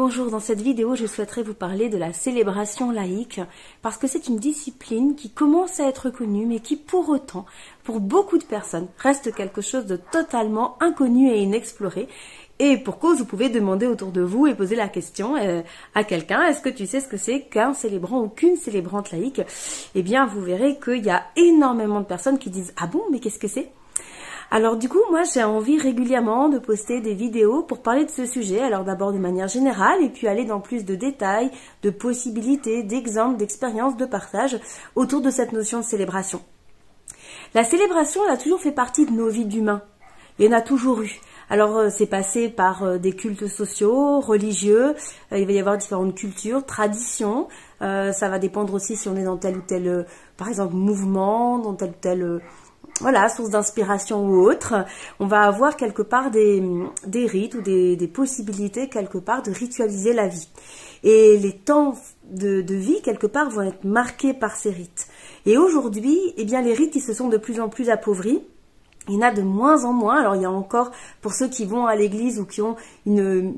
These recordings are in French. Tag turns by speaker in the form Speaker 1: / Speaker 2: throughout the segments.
Speaker 1: bonjour, dans cette vidéo je souhaiterais vous parler de la célébration laïque parce que c'est une discipline qui commence à être connue mais qui pour autant, pour beaucoup de personnes, reste quelque chose de totalement inconnu et inexploré. Et pour cause, vous pouvez demander autour de vous et poser la question à quelqu'un, est-ce que tu sais ce que c'est qu'un célébrant ou qu'une célébrante laïque? Eh bien vous verrez qu'il y a énormément de personnes qui disent « Ah bon, mais qu'est-ce que c'est ?» Alors du coup, moi j'ai envie régulièrement de poster des vidéos pour parler de ce sujet, alors d'abord de manière générale et puis aller dans plus de détails, de possibilités, d'exemples, d'expériences, de partage autour de cette notion de célébration. La célébration, elle a toujours fait partie de nos vies d'humains, il y en a toujours eu. Alors c'est passé par des cultes sociaux, religieux, il va y avoir différentes cultures, traditions, ça va dépendre aussi si on est dans tel ou tel, par exemple, mouvement, dans tel ou tel... Voilà, source d'inspiration ou autre, on va avoir quelque part des rites ou des possibilités quelque part de ritualiser la vie. Et les temps de vie quelque part vont être marqués par ces rites. Et aujourd'hui, eh bien les rites ils se sont de plus en plus appauvris. Il y en a de moins en moins. Alors il y a encore pour ceux qui vont à l'église ou qui ont une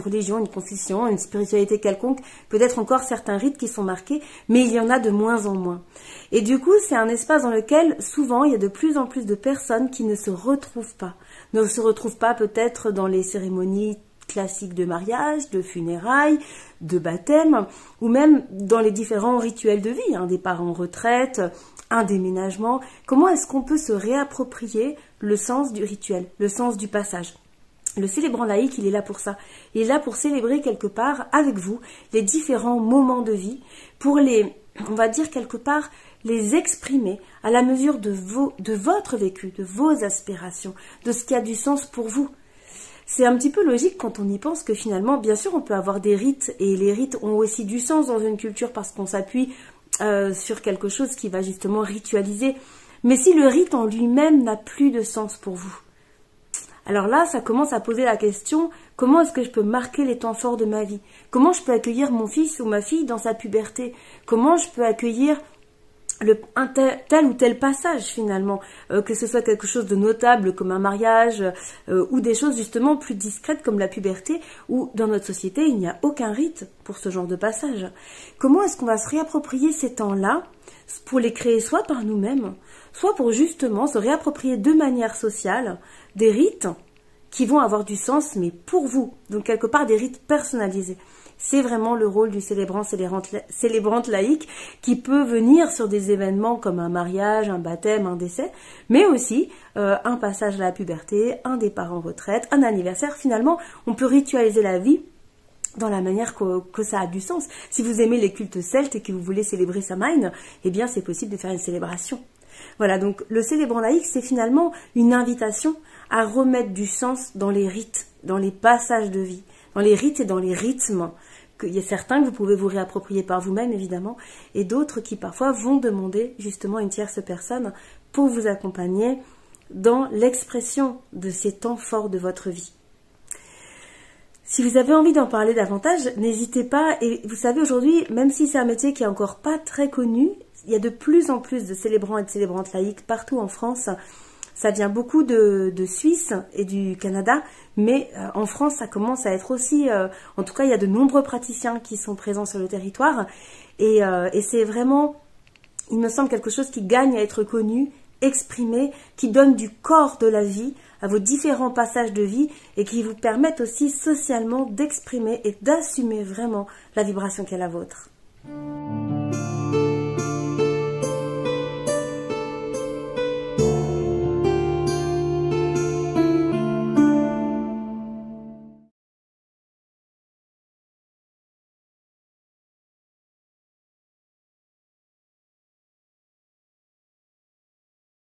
Speaker 1: religion, une confession, une spiritualité quelconque, peut-être encore certains rites qui sont marqués, mais il y en a de moins en moins. Et du coup, c'est un espace dans lequel souvent il y a de plus en plus de personnes qui ne se retrouvent pas. Ne se retrouvent pas peut-être dans les cérémonies classiques de mariage, de funérailles, de baptême, ou même dans les différents rituels de vie, départ en retraite, un déménagement. Comment est-ce qu'on peut se réapproprier le sens du rituel, le sens du passage? Le célébrant laïque, il est là pour ça. Il est là pour célébrer quelque part avec vous les différents moments de vie, pour les, on va dire quelque part, les exprimer à la mesure de votre vécu, de vos aspirations, de ce qui a du sens pour vous. C'est un petit peu logique quand on y pense que finalement, bien sûr, on peut avoir des rites et les rites ont aussi du sens dans une culture parce qu'on s'appuie sur quelque chose qui va justement ritualiser. Mais si le rite en lui-même n'a plus de sens pour vous, alors là, ça commence à poser la question, comment est-ce que je peux marquer les temps forts de ma vie? Comment je peux accueillir mon fils ou ma fille dans sa puberté? Comment je peux accueillir tel ou tel passage finalement, que ce soit quelque chose de notable comme un mariage ou des choses justement plus discrètes comme la puberté où dans notre société il n'y a aucun rite pour ce genre de passage. Comment est-ce qu'on va se réapproprier ces temps-là pour les créer soit par nous-mêmes, soit pour justement se réapproprier de manière sociale des rites qui vont avoir du sens mais pour vous, donc quelque part des rites personnalisés. C'est vraiment le rôle du célébrante laïque qui peut venir sur des événements comme un mariage, un baptême, un décès, mais aussi un passage à la puberté, un départ en retraite, un anniversaire. Finalement, on peut ritualiser la vie dans la manière que ça a du sens. Si vous aimez les cultes celtes et que vous voulez célébrer Samhain, eh bien c'est possible de faire une célébration. Voilà, donc le célébrant laïque, c'est finalement une invitation à remettre du sens dans les rites, dans les passages de vie, dans les rites et dans les rythmes. Il y a certains que vous pouvez vous réapproprier par vous-même, évidemment, et d'autres qui parfois vont demander justement une tierce personne pour vous accompagner dans l'expression de ces temps forts de votre vie. Si vous avez envie d'en parler davantage, n'hésitez pas. Et vous savez, aujourd'hui, même si c'est un métier qui est encore pas très connu, il y a de plus en plus de célébrants et de célébrantes laïques partout en France. Ça vient beaucoup de Suisse et du Canada, mais en France, ça commence à être aussi... en tout cas, il y a de nombreux praticiens qui sont présents sur le territoire. Et c'est vraiment, il me semble, quelque chose qui gagne à être connu, exprimé, qui donne du corps de la vie à vos différents passages de vie et qui vous permettent aussi socialement d'exprimer et d'assumer vraiment la vibration qui est la vôtre.